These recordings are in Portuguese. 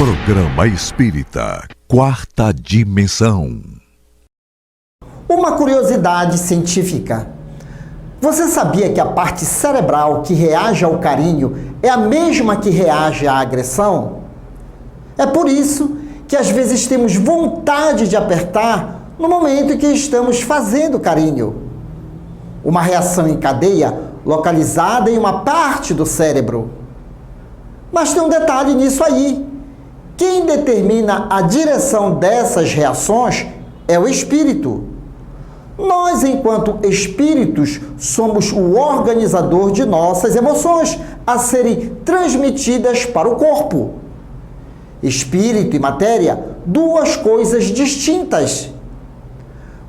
Programa Espírita Quarta Dimensão. Uma curiosidade científica. Você sabia que a parte cerebral que reage ao carinho é a mesma que reage à agressão? É por isso que às vezes temos vontade de apertar no momento em que estamos fazendo carinho. Uma reação em cadeia localizada em uma parte do cérebro. Mas tem um detalhe nisso aí. Quem determina a direção dessas reações é o espírito. Nós, enquanto espíritos, somos o organizador de nossas emoções a serem transmitidas para o corpo. Espírito e matéria, duas coisas distintas.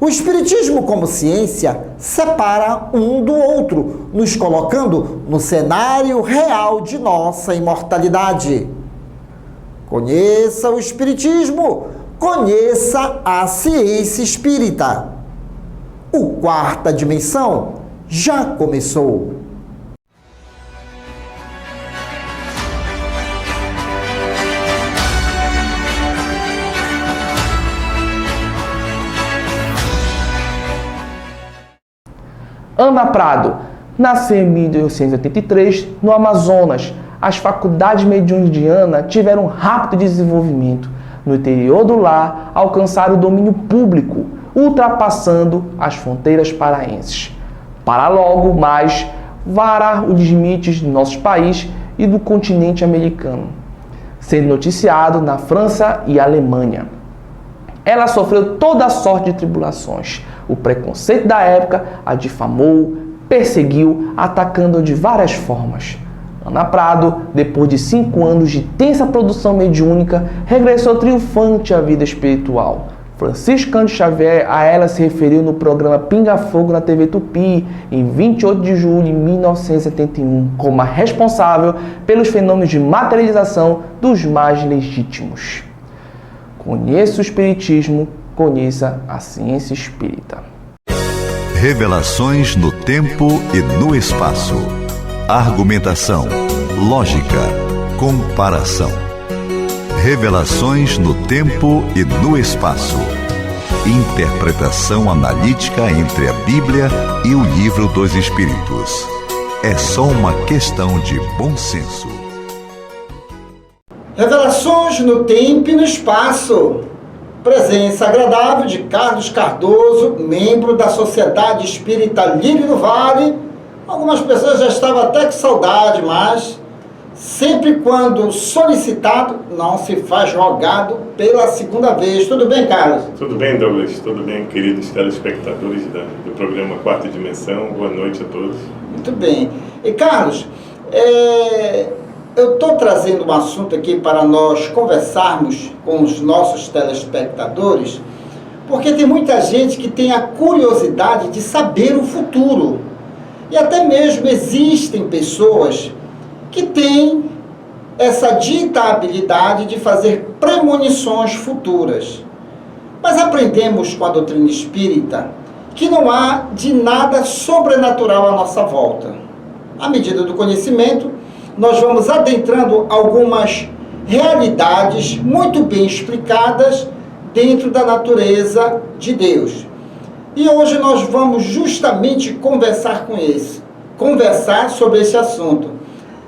O Espiritismo, como ciência, separa um do outro, nos colocando no cenário real de nossa imortalidade. Conheça o Espiritismo, conheça a ciência espírita. O Quarta Dimensão já começou. Ana Prado nasceu em 1883 no Amazonas. As faculdades mediúnicas de Ana tiveram um rápido desenvolvimento. No interior do lar, alcançaram o domínio público, ultrapassando as fronteiras paraenses, para logo mais varar os limites do nosso país e do continente americano, sendo noticiado na França e Alemanha. Ela sofreu toda a sorte de tribulações. O preconceito da época a difamou, perseguiu, atacando-a de várias formas. Ana Prado, depois de 5 anos de tensa produção mediúnica, regressou triunfante à vida espiritual. Francisco Cândido Xavier a ela se referiu no programa Pinga Fogo na TV Tupi, em 28 de julho de 1971, como a responsável pelos fenômenos de materialização dos mais legítimos. Conheça o Espiritismo, conheça a ciência espírita. Revelações no tempo e no espaço. Argumentação, lógica, comparação. Revelações no tempo e no espaço. Interpretação analítica entre a Bíblia e o Livro dos Espíritos. É só uma questão de bom senso. Revelações no tempo e no espaço. Presença agradável de Carlos Cardoso, membro da Sociedade Espírita Lírio do Vale. Algumas pessoas já estavam até com saudade, mas sempre quando solicitado, não se faz rogado pela segunda vez. Tudo bem, Carlos? Tudo bem, Douglas. Tudo bem, queridos telespectadores do programa Quarta Dimensão. Boa noite a todos. Muito bem. E, Carlos, eu estou trazendo um assunto aqui para nós conversarmos com os nossos telespectadores, porque tem muita gente que tem a curiosidade de saber o futuro. E até mesmo existem pessoas que têm essa dita habilidade de fazer premonições futuras. Mas aprendemos com a doutrina espírita que não há de nada sobrenatural à nossa volta. À medida do conhecimento, nós vamos adentrando algumas realidades muito bem explicadas dentro da natureza de Deus. E hoje nós vamos justamente conversar sobre esse assunto.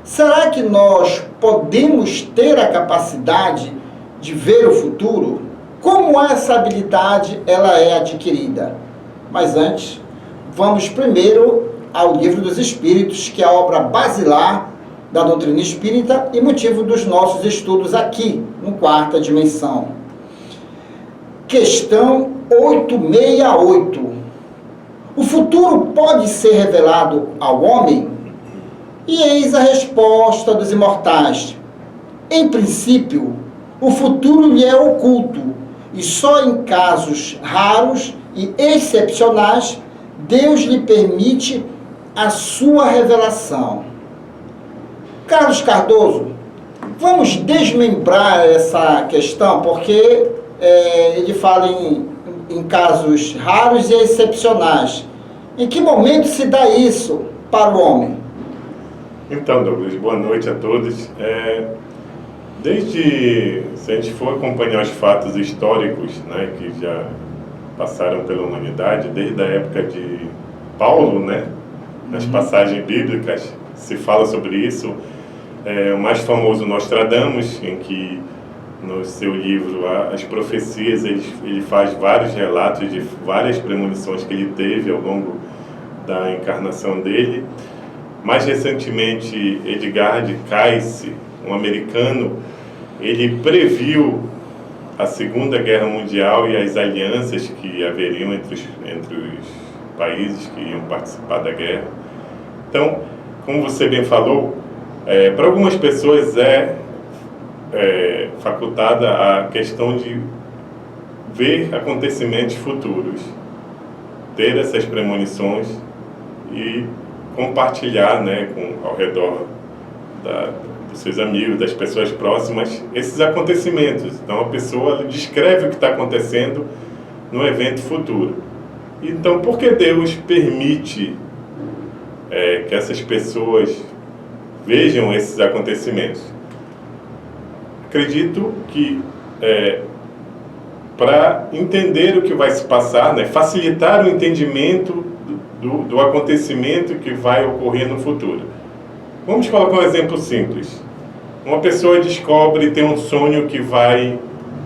Será que nós podemos ter a capacidade de ver o futuro? Como essa habilidade ela é adquirida? Mas antes, vamos primeiro ao Livro dos Espíritos, que é a obra basilar da doutrina espírita e motivo dos nossos estudos aqui, no Quarta Dimensão. Questão 868. O futuro pode ser revelado ao homem? E eis a resposta dos imortais. Em princípio, o futuro lhe é oculto, e só em casos raros e excepcionais, Deus lhe permite a sua revelação. Carlos Cardoso, vamos desmembrar essa questão, porque ele fala em casos raros e excepcionais. Em que momento se dá isso para o homem? Então, Douglas, boa noite a todos. Se a gente for acompanhar os fatos históricos, né, que já passaram pela humanidade, desde a época de Paulo, né, nas passagens bíblicas, se fala sobre isso. O mais famoso Nostradamus, em que no seu livro As Profecias ele faz vários relatos de várias premonições que ele teve ao longo da encarnação dele. Mais recentemente, Edgar Cayce, um americano, ele previu a Segunda Guerra Mundial e as alianças que haveriam entre os países que iam participar da guerra. Então, como você bem falou, para algumas pessoas facultada a questão de ver acontecimentos futuros, ter essas premonições e compartilhar, né, ao redor dos seus amigos, das pessoas próximas, esses acontecimentos. Então a pessoa descreve o que está acontecendo no evento futuro. Então, por que Deus permite que essas pessoas vejam esses acontecimentos? Acredito que para entender o que vai se passar, né, facilitar o entendimento do acontecimento que vai ocorrer no futuro. Vamos colocar um exemplo simples. Uma pessoa descobre ter um sonho que vai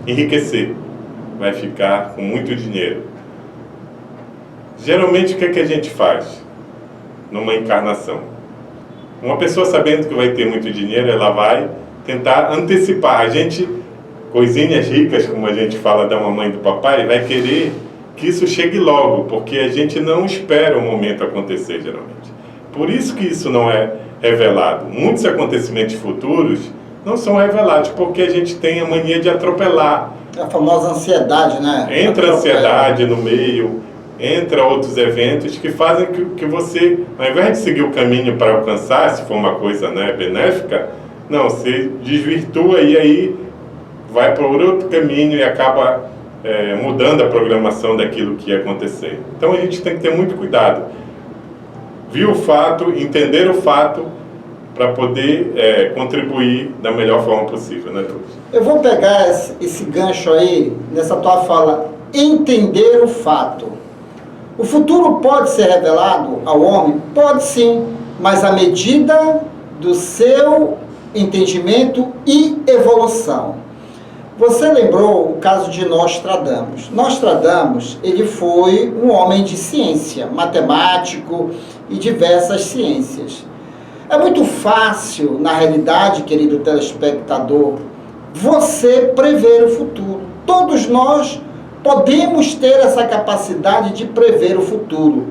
enriquecer, vai ficar com muito dinheiro. Geralmente, o que é que a gente faz numa encarnação? Uma pessoa sabendo que vai ter muito dinheiro, ela vai tentar antecipar. A gente, coisinhas ricas, como a gente fala da mamãe e do papai, vai querer que isso chegue logo, porque a gente não espera o momento acontecer, geralmente. Por isso que isso não é revelado. Muitos acontecimentos futuros não são revelados, porque a gente tem a mania de atropelar. A famosa ansiedade, né? Entra a ansiedade no meio, entra outros eventos que fazem que você, ao invés de seguir o caminho para alcançar, se for uma coisa, né, benéfica, não, você desvirtua e aí vai para outro caminho e acaba mudando a programação daquilo que ia acontecer. Então a gente tem que ter muito cuidado. Ver o fato, entender o fato, para poder contribuir da melhor forma possível, né, Deus? Eu vou pegar esse gancho aí, nessa tua fala, entender o fato. O futuro pode ser revelado ao homem? Pode sim, mas à medida do seu entendimento e evolução. Você lembrou o caso de Nostradamus. Nostradamus, ele foi um homem de ciência, matemático e diversas ciências. É muito fácil, na realidade, querido telespectador, você prever o futuro. Todos nós podemos ter essa capacidade de prever o futuro.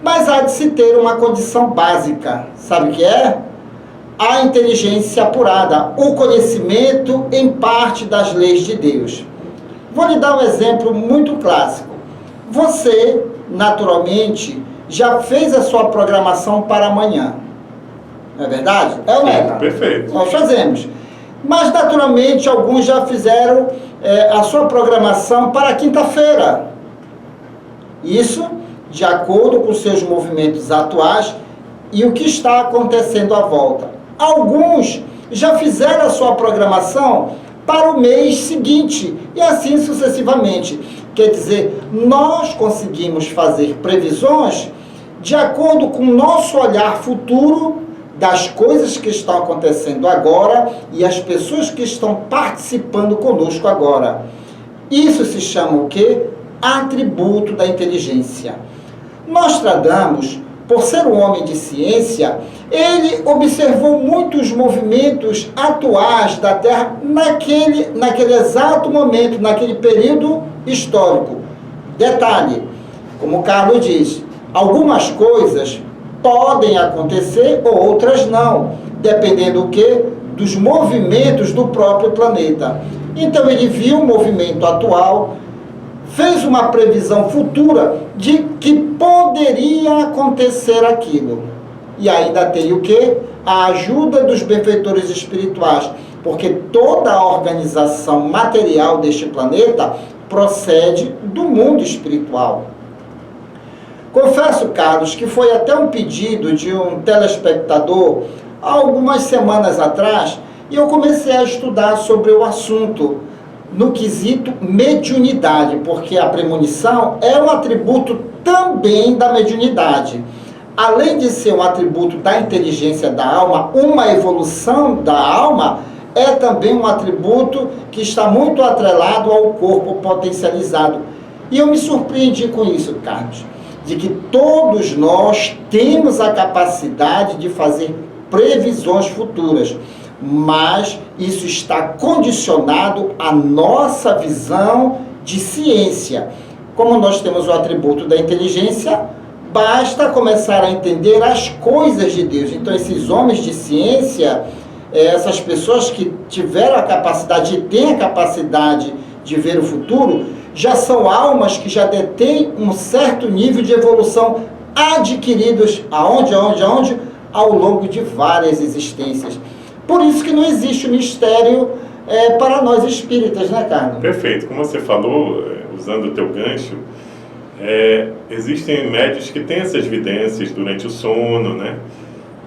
Mas há de se ter uma condição básica. Sabe o que é? A inteligência apurada, o conhecimento em parte das leis de Deus. Vou lhe dar um exemplo muito clássico. Você, naturalmente, já fez a sua programação para amanhã. Não é verdade? É ou não é? Perfeito. Nós fazemos. Mas, naturalmente, alguns já fizeram a sua programação para quinta-feira. Isso de acordo com seus movimentos atuais e o que está acontecendo à volta. Alguns já fizeram a sua programação para o mês seguinte e assim sucessivamente. Quer dizer, nós conseguimos fazer previsões de acordo com o nosso olhar futuro das coisas que estão acontecendo agora e as pessoas que estão participando conosco agora. Isso se chama o quê? Atributo da inteligência. Nostradamus, por ser um homem de ciência, ele observou muitos movimentos atuais da Terra naquele exato momento, naquele período histórico. Detalhe, como o Carlos diz, algumas coisas podem acontecer ou outras não, dependendo do quê? Dos movimentos do próprio planeta. Então ele viu o movimento atual, fez uma previsão futura de que poderia acontecer aquilo. E ainda tem o quê? A ajuda dos benfeitores espirituais, porque toda a organização material deste planeta procede do mundo espiritual. Confesso, Carlos, que foi até um pedido de um telespectador, há algumas semanas atrás, E eu comecei a estudar sobre o assunto no quesito mediunidade, porque a premonição é um atributo também da mediunidade. Além de ser um atributo da inteligência da alma, uma evolução da alma, é também um atributo que está muito atrelado ao corpo potencializado. E eu me surpreendi com isso, Carlos, de que todos nós temos a capacidade de fazer previsões futuras, mas isso está condicionado à nossa visão de ciência. Como nós temos o atributo da inteligência, basta começar a entender as coisas de Deus. Então, esses homens de ciência, essas pessoas que tiveram a capacidade e têm a capacidade de ver o futuro, já são almas que já detêm um certo nível de evolução adquiridos aonde? Ao longo de várias existências. Por isso que não existe mistério para nós espíritas, né, Carlos? Perfeito. Como você falou, usando o teu gancho, existem médios que têm essas vidências durante o sono, né?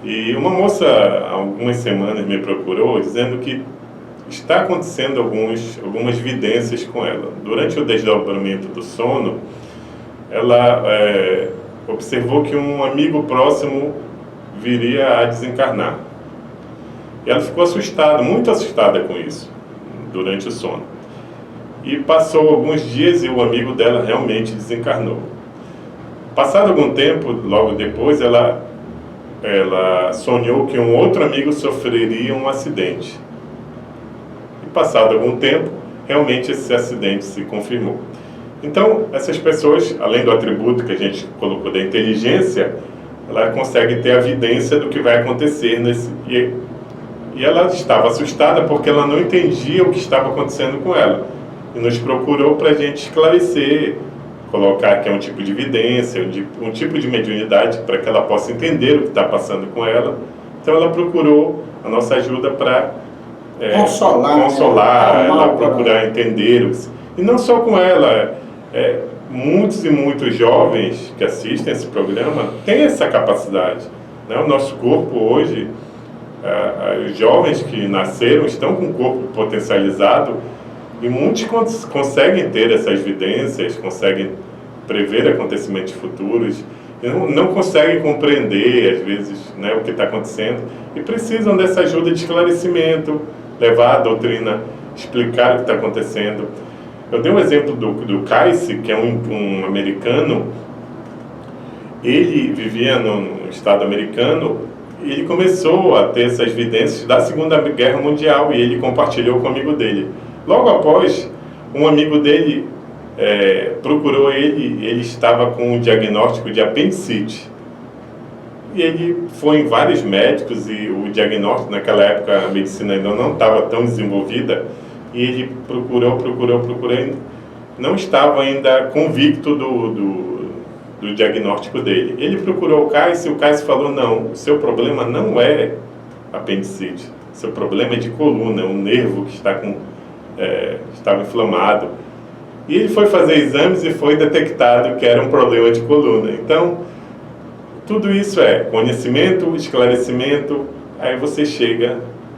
E uma moça, há algumas semanas, me procurou dizendo que está acontecendo algumas vidências com ela. Durante o desdobramento do sono, ela observou que um amigo próximo viria a desencarnar. E ela ficou assustada, muito assustada com isso, durante o sono. E passou alguns dias e o amigo dela realmente desencarnou. Passado algum tempo, logo depois, ela sonhou que um outro amigo sofreria um acidente. E passado algum tempo, realmente esse acidente se confirmou. Então, essas pessoas, além do atributo que a gente colocou da inteligência, ela consegue ter a evidência do que vai acontecer e ela estava assustada porque ela não entendia o que estava acontecendo com ela. E nos procurou para a gente esclarecer, colocar que é um tipo de evidência, um tipo de mediunidade para que ela possa entender o que está passando com ela. Então ela procurou a nossa ajuda para consolar, ela procurar entender. E não só com ela, muitos e muitos jovens que assistem esse programa têm essa capacidade, né? O nosso corpo hoje, os jovens que nasceram estão com o corpo potencializado e muitos conseguem ter essas evidências, conseguem prever acontecimentos futuros, e não conseguem compreender, às vezes, né, o que está acontecendo, e precisam dessa ajuda de esclarecimento, levar a doutrina, explicar o que está acontecendo. Eu dei um exemplo do Casey, que é um americano. Ele vivia no estado americano e ele começou a ter essas evidências da Segunda Guerra Mundial e ele compartilhou com um amigo dele. Logo após, um amigo dele procurou ele estava com um diagnóstico de apendicite. E ele foi em vários médicos e o diagnóstico, naquela época a medicina ainda não estava tão desenvolvida, e ele procurou, não estava ainda convicto do diagnóstico dele. Ele procurou o Cássio falou, não, o seu problema não é apendicite, o seu problema é de coluna, um nervo que estava inflamado. E ele foi fazer exames e foi detectado que era um problema de coluna. Então, tudo isso é conhecimento, esclarecimento, aí você chega,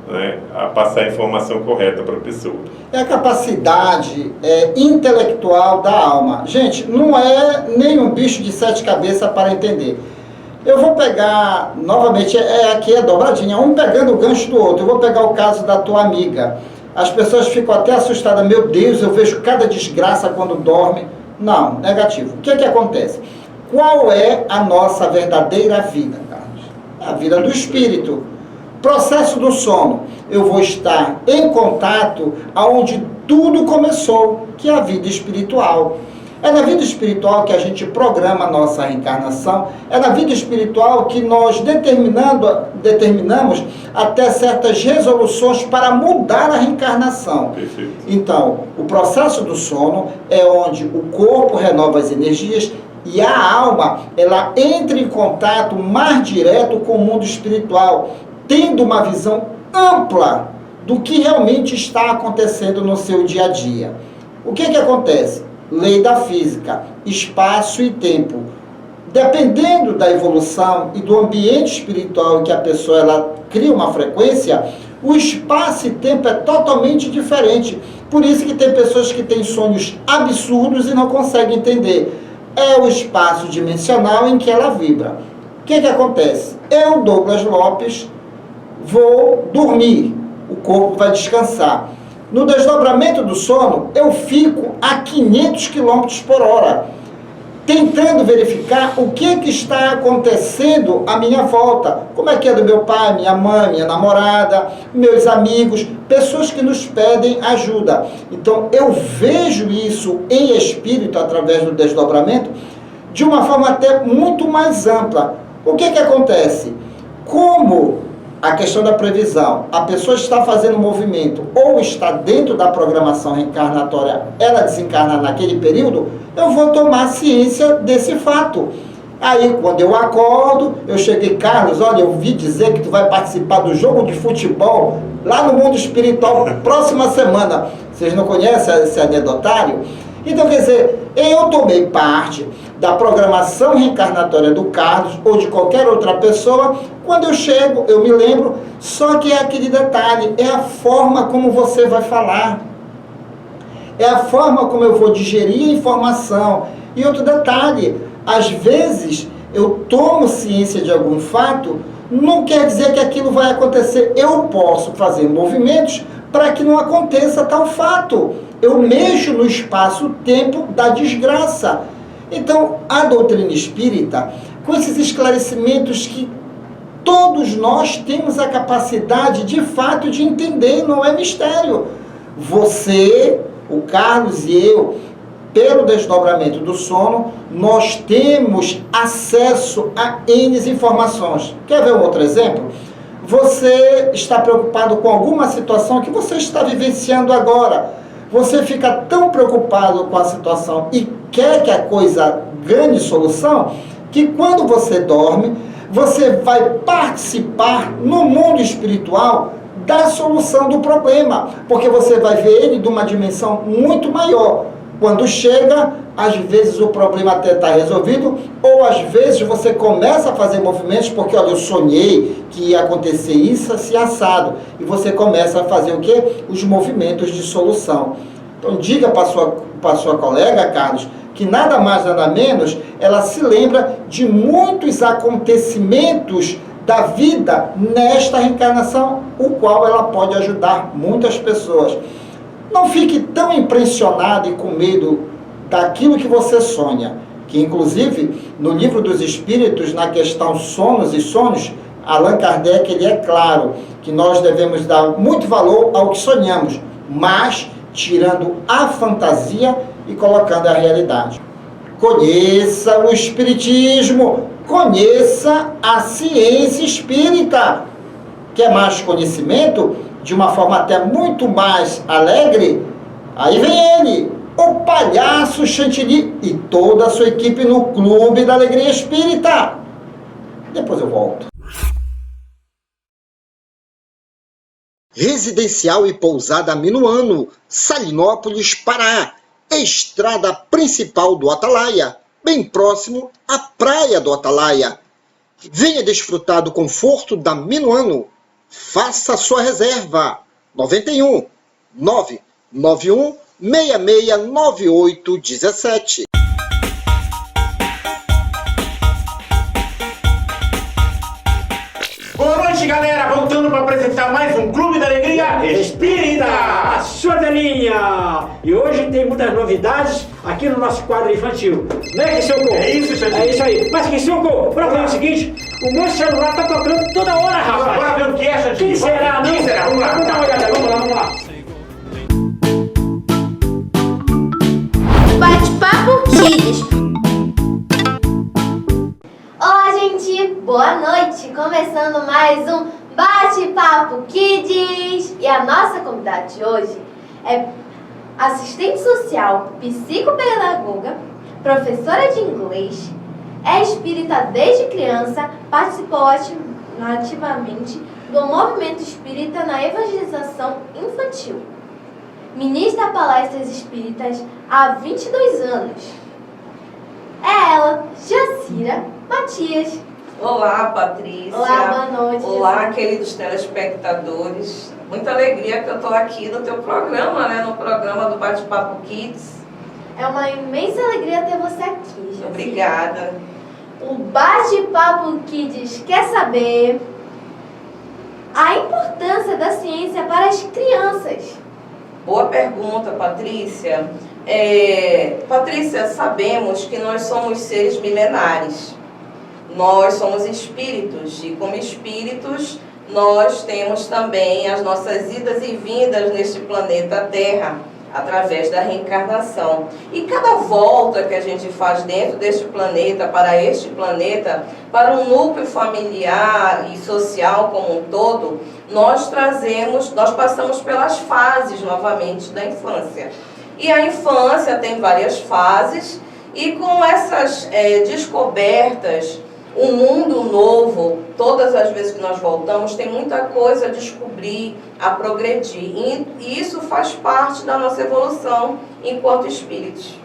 né, a passar a informação correta para a pessoa. É a capacidade intelectual da alma. Gente, não é nenhum bicho de 7 cabeças para entender. Eu vou pegar, novamente, aqui é dobradinha, um pegando o gancho do outro. Eu vou pegar o caso da tua amiga. As pessoas ficam até assustadas. Meu Deus, eu vejo cada desgraça quando dorme. Não, negativo. O que acontece? Qual é a nossa verdadeira vida, Carlos? A vida do espírito. Processo do sono. Eu vou estar em contato aonde tudo começou, que é a vida espiritual. É na vida espiritual que a gente programa a nossa reencarnação. É na vida espiritual que nós determinamos até certas resoluções para mudar a reencarnação. Perfeito. Então, o processo do sono é onde o corpo renova as energias e a alma, ela entra em contato mais direto com o mundo espiritual, tendo uma visão ampla do que realmente está acontecendo no seu dia a dia. O que acontece? Lei da física, espaço e tempo. Dependendo da evolução e do ambiente espiritual em que a pessoa ela cria uma frequência, O espaço e tempo é totalmente diferente. Por isso que tem pessoas que têm sonhos absurdos e não conseguem entender. É o espaço dimensional em que ela vibra. O que acontece? Eu, Douglas Lopes, vou dormir. O corpo vai descansar. No desdobramento do sono, eu fico a 500 km por hora, tentando verificar o que está acontecendo à minha volta. Como é que é do meu pai, minha mãe, minha namorada, meus amigos, pessoas que nos pedem ajuda. Então, eu vejo isso em espírito, através do desdobramento, de uma forma até muito mais ampla. O que acontece? Como a questão da previsão, a pessoa está fazendo movimento ou está dentro da programação reencarnatória, ela desencarna naquele período, eu vou tomar ciência desse fato. Aí, quando eu acordo, eu cheguei, Carlos, olha, eu ouvi dizer que tu vai participar do jogo de futebol lá no mundo espiritual próxima semana. Vocês não conhecem esse anedotário? Então, quer dizer, eu tomei parte da programação reencarnatória do Carlos ou de qualquer outra pessoa. Quando eu chego, eu me lembro, só que é aquele detalhe, é a forma como você vai falar. É a forma como eu vou digerir a informação. E outro detalhe, às vezes eu tomo ciência de algum fato, não quer dizer que aquilo vai acontecer. Eu posso fazer movimentos para que não aconteça tal fato. Eu mexo no espaço-tempo da desgraça. Então, a doutrina espírita, com esses esclarecimentos que todos nós temos a capacidade, de fato, de entender, não é mistério. Você, o Carlos e eu, pelo desdobramento do sono, nós temos acesso a N informações. Quer ver um outro exemplo? Você está preocupado com alguma situação que você está vivenciando agora. Você fica tão preocupado com a situação e quer que a coisa ganhe solução, que quando você dorme, você vai participar no mundo espiritual da solução do problema, porque você vai ver ele de uma dimensão muito maior. Quando chega, às vezes o problema até está resolvido, ou às vezes você começa a fazer movimentos, porque olha, eu sonhei que ia acontecer isso, assim, assado, e você começa a fazer o quê? Os movimentos de solução. Então diga para sua colega, Carlos, que nada mais, nada menos, ela se lembra de muitos acontecimentos da vida nesta reencarnação, o qual ela pode ajudar muitas pessoas. Não fique tão impressionado e com medo daquilo que você sonha, que inclusive no Livro dos Espíritos, na questão sonos e sonhos, Allan Kardec, ele é claro que nós devemos dar muito valor ao que sonhamos, mas tirando a fantasia e colocando a realidade. Conheça o Espiritismo, conheça a ciência espírita. Quer mais conhecimento? De uma forma até muito mais alegre? Aí vem ele, o Palhaço Chantilly e toda a sua equipe no Clube da Alegria Espírita. Depois eu volto. Residencial e pousada Minuano, Salinópolis, Pará. Estrada principal do Atalaia, bem próximo à praia do Atalaia. Venha desfrutar do conforto da Minuano. Faça sua reserva. 91 991 669817. Boa noite, galera! Voltando para apresentar mais um Clube da Alegria Espírita! A sua telinha! E hoje tem muitas novidades aqui no nosso quadro infantil. Não é que, seu Cor? É isso, Xandinho. É isso aí. Mas que, seu Cor, pra fazer o seguinte, o meu celular tá tocando toda hora, rapaz. Bora ver o que é, Xandinho. Quem será, não? Quem será? Vamos lá. Vamos dar uma olhada, vamos lá. Bate-papo Kids. Olá, gente. Boa noite. Começando mais um Bate-papo Kids. E a nossa convidada de hoje é assistente social, psicopedagoga, professora de inglês, é espírita desde criança, participou ativamente do movimento espírita na evangelização infantil. Ministra palestras espíritas há 22 anos. É ela, Jacira Matias. Olá, Patrícia. Olá, boa noite. Olá, queridos telespectadores. Muita alegria que eu estou aqui no teu programa, né? No programa do Bate-Papo Kids. É uma imensa alegria ter você aqui, Jacira. Obrigada. O Bate-Papo Kids quer saber a importância da ciência para as crianças. Boa pergunta, Patrícia. Patrícia, sabemos que nós somos seres milenares. Nós somos espíritos e como espíritos nós temos também as nossas idas e vindas neste planeta Terra, através da reencarnação. E cada volta que a gente faz dentro deste planeta, para este planeta, para um núcleo familiar e social como um todo, nós passamos pelas fases novamente da infância. E a infância tem várias fases, e com essas descobertas, um mundo novo, todas as vezes que nós voltamos, tem muita coisa a descobrir, a progredir. E isso faz parte da nossa evolução enquanto espíritos.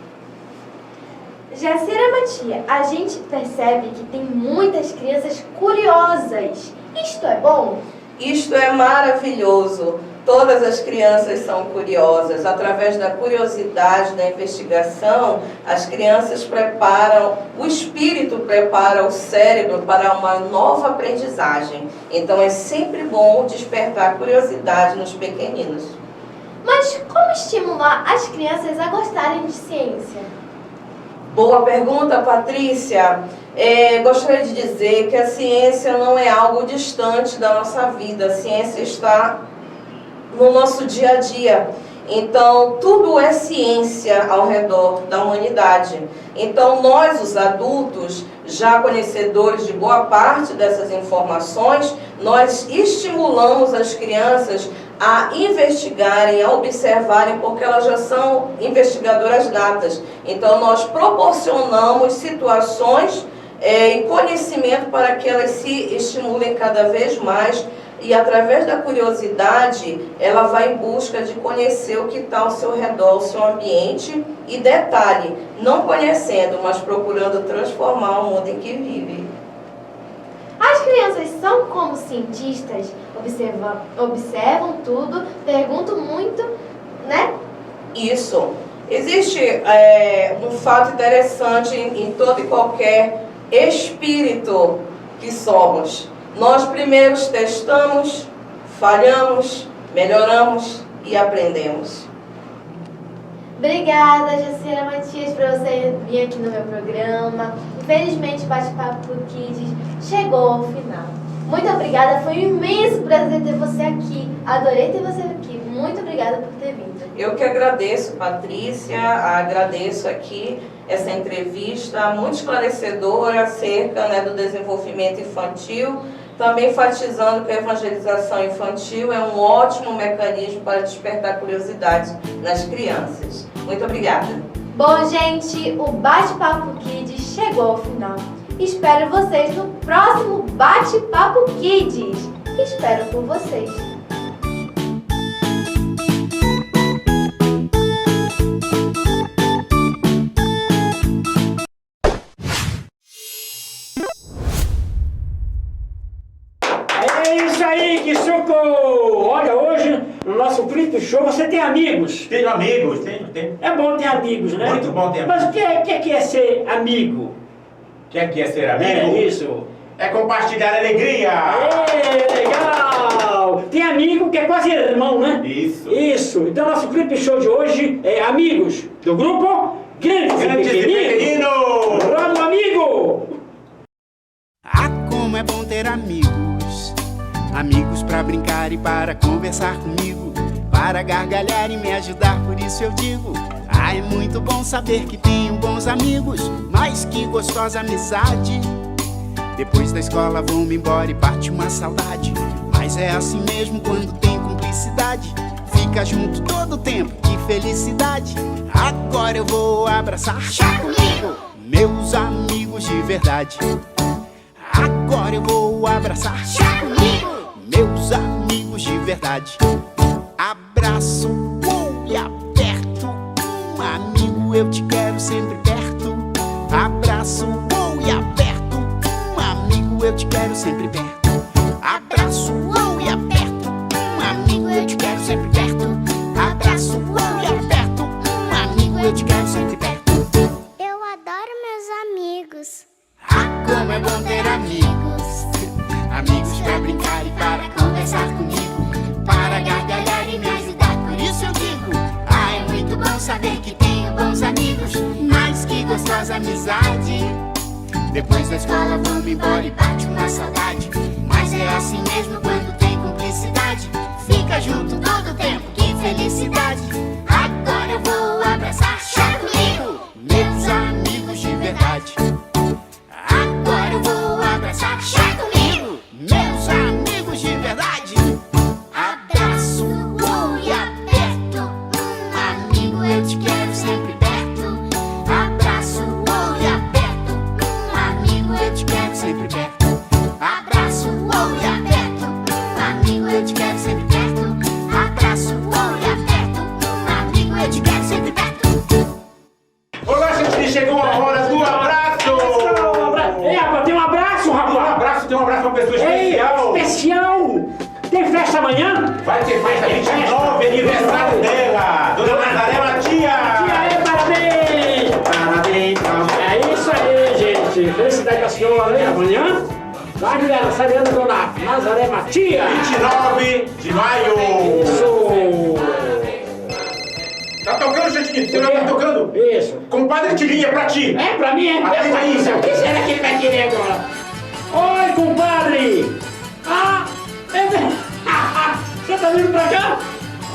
Jacira Matia, a gente percebe que tem muitas crianças curiosas. Isto é bom? Isto é maravilhoso. Todas as crianças são curiosas. Através da curiosidade, da investigação, as crianças preparam, o espírito prepara o cérebro para uma nova aprendizagem. Então é sempre bom despertar a curiosidade nos pequeninos. Mas como estimular as crianças a gostarem de ciência? Boa pergunta, Patrícia. Gostaria de dizer que a ciência não é algo distante da nossa vida. A ciência está no nosso dia a dia. Então, tudo é ciência ao redor da humanidade. Então, nós, os adultos, já conhecedores de boa parte dessas informações, nós estimulamos as crianças a investigarem, a observarem, porque elas já são investigadoras natas. Então, nós proporcionamos situações e conhecimento para que elas se estimulem cada vez mais. E através da curiosidade, ela vai em busca de conhecer o que está ao seu redor, o seu ambiente. E detalhe, não conhecendo, mas procurando transformar o mundo em que vive. As crianças são como cientistas, observam tudo, perguntam muito, né? Isso. Existe um fato interessante em todo e qualquer espírito que somos. Nós primeiro testamos, falhamos, melhoramos e aprendemos. Obrigada, Jacira Matias, por você vir aqui no meu programa. Infelizmente, o Bate-Papo Kids chegou ao final. Muito obrigada, foi um imenso prazer ter você aqui. Adorei ter você aqui. Muito obrigada por ter vindo. Eu que agradeço, Patrícia, agradeço aqui essa entrevista muito esclarecedora acerca do desenvolvimento infantil. Também enfatizando que a evangelização infantil é um ótimo mecanismo para despertar curiosidade nas crianças. Muito obrigada. Bom, gente, o Bate-Papo Kids chegou ao final. Espero vocês no próximo Bate-Papo Kids. Espero por vocês. É isso aí, Kisuko! Olha, hoje no nosso Clipe Show você tem amigos. Tenho amigos, tenho. É bom ter amigos, né? Muito bom ter Mas o que é ser amigo? Quem quer ser amigo? É isso. É compartilhar alegria. Legal! Tem amigo que é quase irmão, né? Isso. Isso. Então nosso Clipe Show de hoje é amigos do grupo Grandes e Pequeninos. Vamos, amigo! Ah, como é bom ter amigos. Amigos pra brincar e para conversar comigo, para gargalhar e me ajudar, por isso eu digo: ah, é muito bom saber que tenho bons amigos. Mas que gostosa amizade. Depois da escola vou-me embora e bate uma saudade. Mas é assim mesmo quando tem cumplicidade. Fica junto todo o tempo, que felicidade. Agora eu vou abraçar comigo meus amigos de verdade. Agora eu vou abraçar comigo meus amigos de verdade. Abraço e aperto, amigo, eu te quero sempre perto. Abraço e aperto, amigo, eu quero sempre perto. Abraço, uou, e aperto. Um amigo, eu te quero sempre perto. Abraço, uou, e aperto. Um amigo, eu te quero sempre perto. Eu adoro meus amigos. Ah, como é bom ter amigos. Amigos pra brincar e para conversar comigo, para gargalhar e me ajudar, por isso eu digo: ah, é muito bom saber que tenho bons amigos. Mas que gostosa amizade. Depois da escola vamos embora e bate uma saudade. Mas é assim mesmo quando tem cumplicidade. Fica junto todo o tempo, que felicidade. Agora eu vou abraçar, chá comigo, meus amigos de verdade. Agora eu vou abraçar, chá comigo, meus amigos de verdade. Abraço, uou, e aperto. Um amigo, eu te quero sempre perto. Abraço, uou, e aperto. Um amigo, eu te quero sempre perto. Abraço, uou, e aperto. Um amigo, eu te quero sempre perto. Abraço, uou, e aperto. Um amigo, eu te quero sempre perto. Olá, gente, chegou a hora do abraço! Ei, rapaz, tem um abraço, rapaz! Tem um abraço pra uma pessoa Ei, especial! especial! Tem festa amanhã? Vai ter festa 29, aniversário dela! Dona Nazaré Matia! E aí, parabéns! Parabéns, É isso aí, gente! Felicidade pra senhora, né? Amanhã? Vai, galera, aniversário da Dona Nazaré Matia! 29 de maio! Isso! Tá tocando, gente? Você não tá tocando? Isso! Compadre Tirinha, pra ti! É pra mim, é? Atenta aí, O que será que ele vai querer agora? Oi, compadre! Ah, você tá vindo pra cá?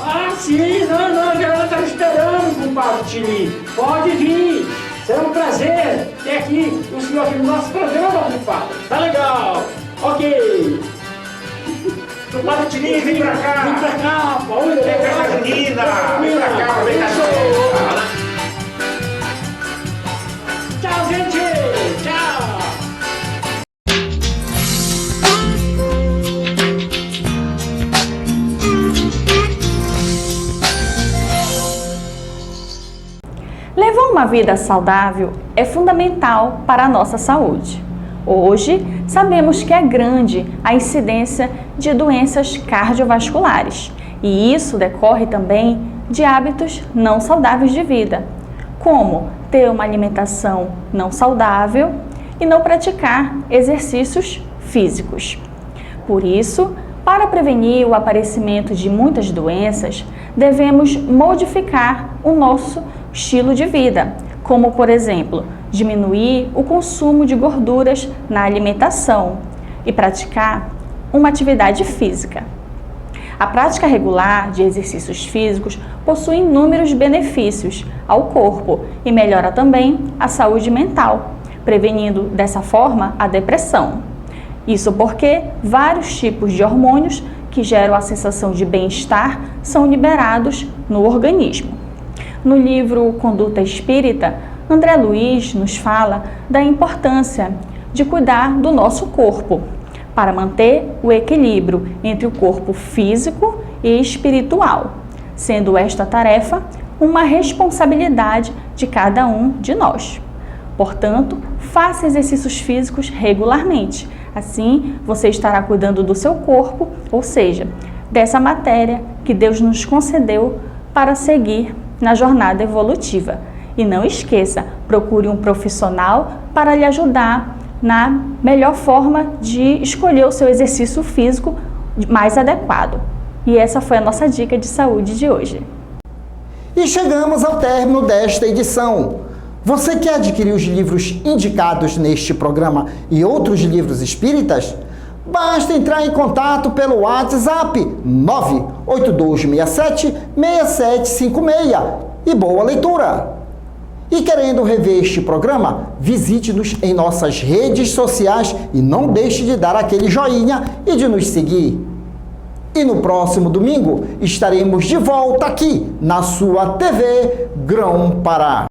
Ah, sim, não, a galera tá me esperando, compadre Tili. Pode vir, será um prazer ter aqui o senhor aqui no nosso programa, compadre. Tá legal, ok. Compadre Tirinha, vem pra cá! Vem pra cá, pô. Vem festa junina! Vem pra cá, vem cá! Tchau, gente! Tchau! Levar uma vida saudável é fundamental para a nossa saúde. Hoje, sabemos que é grande a incidência de doenças cardiovasculares e isso decorre também de hábitos não saudáveis de vida, como ter uma alimentação não saudável e não praticar exercícios físicos. Por isso, para prevenir o aparecimento de muitas doenças, devemos modificar o nosso estilo de vida, como, por exemplo, diminuir o consumo de gorduras na alimentação e praticar uma atividade física. A prática regular de exercícios físicos possui inúmeros benefícios ao corpo e melhora também a saúde mental, prevenindo dessa forma a depressão. Isso porque vários tipos de hormônios que geram a sensação de bem-estar são liberados no organismo. No livro Conduta Espírita, André Luiz nos fala da importância de cuidar do nosso corpo, para manter o equilíbrio entre o corpo físico e espiritual, sendo esta tarefa uma responsabilidade de cada um de nós. Portanto, faça exercícios físicos regularmente, assim você estará cuidando do seu corpo, ou seja, dessa matéria que Deus nos concedeu para seguir na jornada evolutiva. E não esqueça, procure um profissional para lhe ajudar na melhor forma de escolher o seu exercício físico mais adequado. E essa foi a nossa dica de saúde de hoje. E chegamos ao término desta edição. Você quer adquirir os livros indicados neste programa e outros livros espíritas? Basta entrar em contato pelo WhatsApp 98267-6756 e boa leitura! E querendo rever este programa, visite-nos em nossas redes sociais e não deixe de dar aquele joinha e de nos seguir. E no próximo domingo estaremos de volta aqui na sua TV Grão-Pará.